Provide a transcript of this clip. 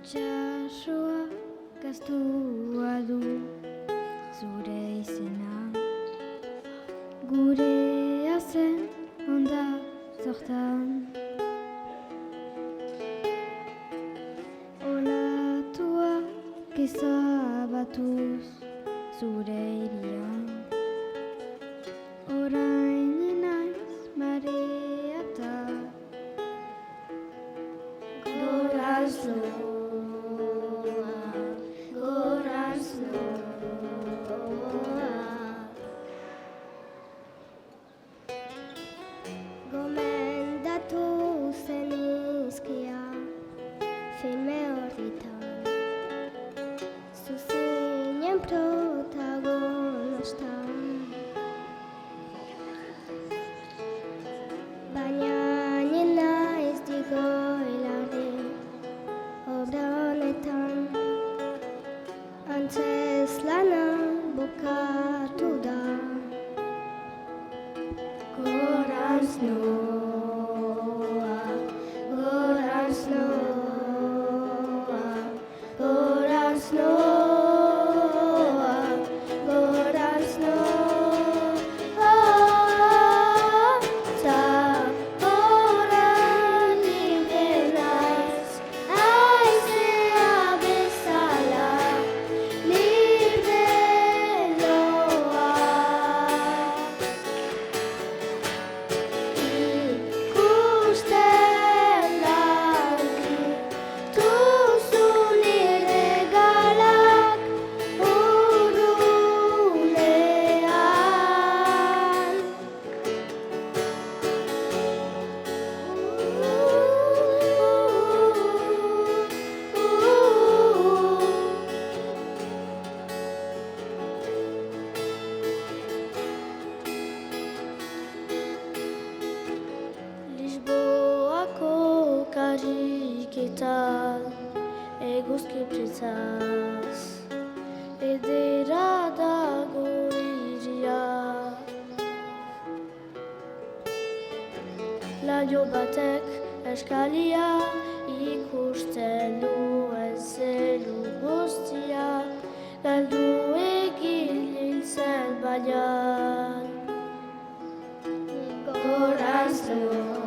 Itxasua gaztua du zure izena, gurea zen onda zortan. Olatuak ezabatuz zure irian, orain naiz mareata. Gorazloa, gomendatu zen izkia filme horretan, zuzinen protagonistan, baina nina ez digo hilarri obra honetan, antzezlana bukatu da. Gorantz noa, gorantz noa, gorantz noa, gorantz noa, ta oran libre naiz, haizea bezala, libre noa. Ikusten argi duzu nire galak urunean. Lisboako kariketan eguzki pretzaz, edera dago iria. Laino batek eskalia ikusten duen zelu guztia, galdu egin nintzen baina. Gorantz noa,